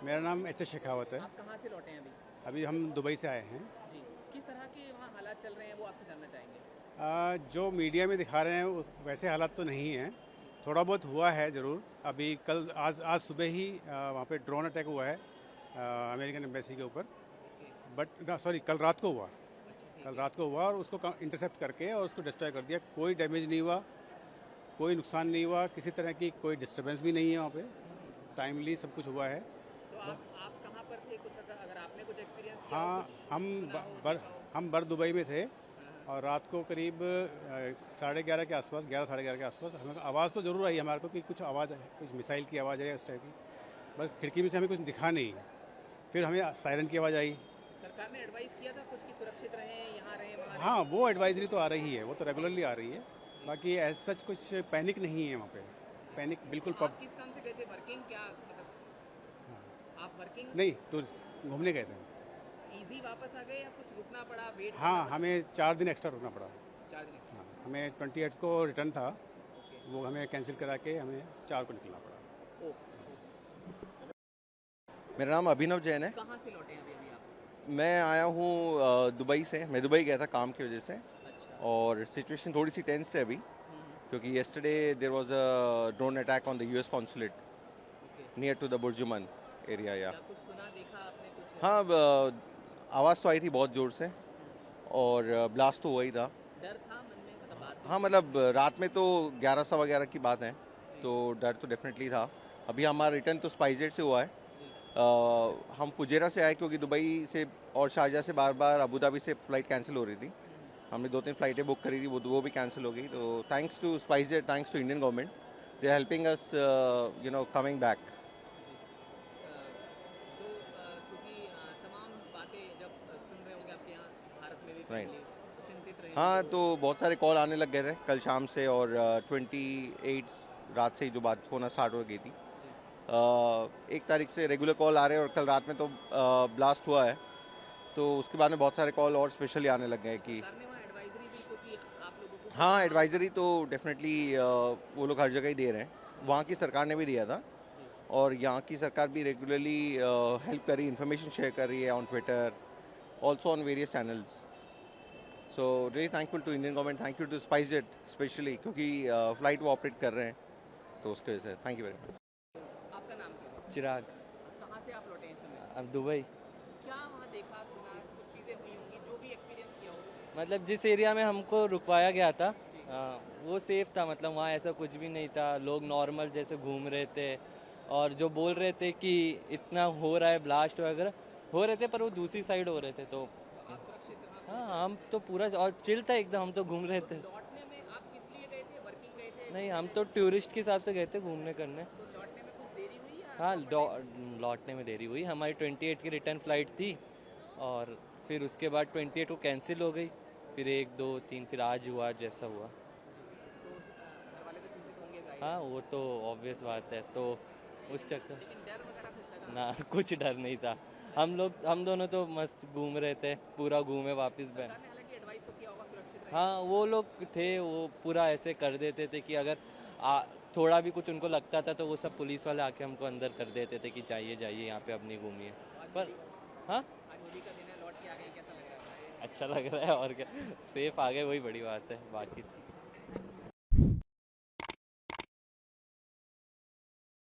मेरा नाम एच शेखावत है। आप कहाँ से लौटे हैं अभी? अभी हम दुबई से आए हैं। जी, किस तरह के वहाँ हालात चल रहे हैं वो आपसे जानना चाहेंगे। जो मीडिया में दिखा रहे हैं उस वैसे हालात तो नहीं हैं। थोड़ा बहुत हुआ है ज़रूर। अभी कल आज आज सुबह ही वहाँ पे ड्रोन अटैक हुआ है अमेरिकन एम्बेसी के ऊपर। बट सॉरी, कल रात को हुआ। कल रात को हुआ और उसको इंटरसेप्ट करके और उसको डिस्ट्रॉय कर दिया। कोई डैमेज नहीं हुआ, कोई नुकसान नहीं हुआ, किसी तरह की कोई डिस्टर्बेंस भी नहीं है वहाँ पे। टाइमली सब कुछ हुआ है। तो आप कहाँ पर थे? कुछ अगर आपने कुछ एक्सपीरियंस किया हो, हाँ, कुछ हम सुना हो, बर देखा हो? हम बर दुबई में थे हाँ, और रात को करीब 11:30 के आसपास, 11 साढ़े 11 के आसपास हमें आवाज़ तो ज़रूर आई हमारे को कि कुछ आवाज़ है, कुछ मिसाइल की आवाज़ है उस टाइप की। बस खिड़की में से हमें कुछ दिखा नहीं। फिर हमें सायरन की आवाज़ आई। सरकार ने एडवाइस किया था कुछ कि सुरक्षित रहें, यहाँ रहें, वहाँ रहें। हाँ, वो एडवाइजरी तो आ रही है, वो तो रेगुलरली आ रही है। बाकी एज सच कुछ पैनिक नहीं है वहाँ पे। पैनिक बिल्कुल तो आप किस काम से गए थे? वर्किंग क्या मतलब आप वर्किंग? नहीं, तो घूमने गए थे। इजी वापस आ गए या कुछ रुकना पड़ा, वेट करना हाँ, पड़ा? हमें 4 दिन एक्स्ट्रा रुकना पड़ा। 4 दिन हाँ, हमें 28 को रिटर्न था, वो हमें कैंसिल करा के हमें 4 को निकलना पड़ा। मेरा नाम अभिनव जैन है। कहाँ से लौटे हैं अभी अभी आप? मैं आया हूँ दुबई से। मैं दुबई गया था काम की वजह से। अच्छा। और सिचुएशन थोड़ी सी टेंस्ड है अभी, क्योंकि yesterday there was a drone attack on the US consulate near to the BurJuman area. या क्या कुछ सुना, देखा आपने कुछ? हाँ, आवाज़ तो आई थी बहुत ज़ोर से और ब्लास्ट तो हुआ ही था। डर था मन में, मतलब बात हाँ, मतलब रात में तो 11 सवा 11 की बात है, तो डर तो डेफिनेटली था। अभी हमारा रिटर्न तो स्पाइसजेट से हुआ है। हम फुजेरा से आए क्योंकि दुबई से और शारजा से बार बार अबू धाबी से फ़्लाइट कैंसिल हो रही थी। हमने 2-3 फ़्लाइटें बुक करी थी, वो भी कैंसिल हो गई। तो thanks to SpiceJet, thanks to Indian government, they are helping us coming back. जो क्योंकि तमाम बातें जब सुन रहे होंगे आपके यहाँ भारत में भी Right. फैमिली चिंतित रहे हाँ, होंगे, तो बहुत सारे कॉल आने लग गए थे कल शाम से, और 28 रात से ही जो बात होना स्टार्ट हो गई थी। 1 तारीख से रेगुलर कॉल आ रहे हैं और कल रात में तो ब्लास्ट हुआ है, तो उसके बाद में बहुत सारे कॉल और स्पेशली आने लग गए कि सरकार ने वहाँ एडवाइजरी दी क्योंकि आप लोगों को हाँ, एडवाइजरी तो डेफिनेटली वो लोग हर जगह ही दे रहे हैं। वहाँ की सरकार ने भी दिया था और यहाँ की सरकार भी रेगुलरली हेल्प कर रही है, इन्फॉर्मेशन शेयर कर रही है on Twitter, also on various channels. So really thankful to Indian government, thank you to SpiceJet specially, क्योंकि फ़्लाइट वो ऑपरेट कर रहे हैं, तो उसकी वजह से थैंक यू वेरी मच। आपका नाम क्या है? चिराग। कहाँ से आप लौटे हैं इस समय? अब दुबई। क्या वहाँ देखा, सुना, कुछ चीज़ें हुई होंगी जो भी एक्सपीरियंस किया हो? मतलब जिस एरिया में हमको रुकवाया गया था वो सेफ था। मतलब वहाँ ऐसा कुछ भी नहीं था, लोग नॉर्मल जैसे घूम रहे थे। और जो बोल रहे थे कि इतना हो रहा है ब्लास्ट वगैरह, हो रहे थे पर वो दूसरी साइड हो रहे थे। तो आप सुरक्षित रहा? हाँ, हम तो पूरा और चिल था एकदम, हम तो घूम रहे थे। लौटने में आप किस लिए गए थे? वर्किंग गए थे? नहीं, हम तो टूरिस्ट के हिसाब से गए थे घूमने करने। तो लौटने में कुछ देरी हुई या हाँ, comfortable? लौटने में देरी हुई। हमारी 28 की रिटर्न फ्लाइट थी और फिर उसके बाद 28 को कैंसिल हो गई। फिर 1 2 3 फिर आज हुआ जैसा हुआ। तो घर वाले तो चिंतित होंगे जाहिर हाँ, है। वो तो ऑब्वियस बात है। तो उस चक्कर लेकिन डर वगैरह कुछ लगा? ना कुछ डर नहीं था। हम दोनों तो मस्त घूम रहे थे, पूरा घूमे वापस गए। सरकार ने हालांकि एडवाइस तो किया होगा सुरक्षित रहें। हाँ, वो लोग थे, वो पूरा ऐसे कर देते थे कि अगर थोड़ा भी कुछ उनको लगता था तो वो सब पुलिस वाले आके हमको अंदर कर देते थे कि जाइए जाइए, यहाँ पे अब नहीं घूमिए। पर हाँ, आज होली का दिन है, लौट के आ गए, कैसा लग रहा है? अच्छा लग रहा है। और क्या, सेफ आ गए, वही बड़ी बात है। बाकी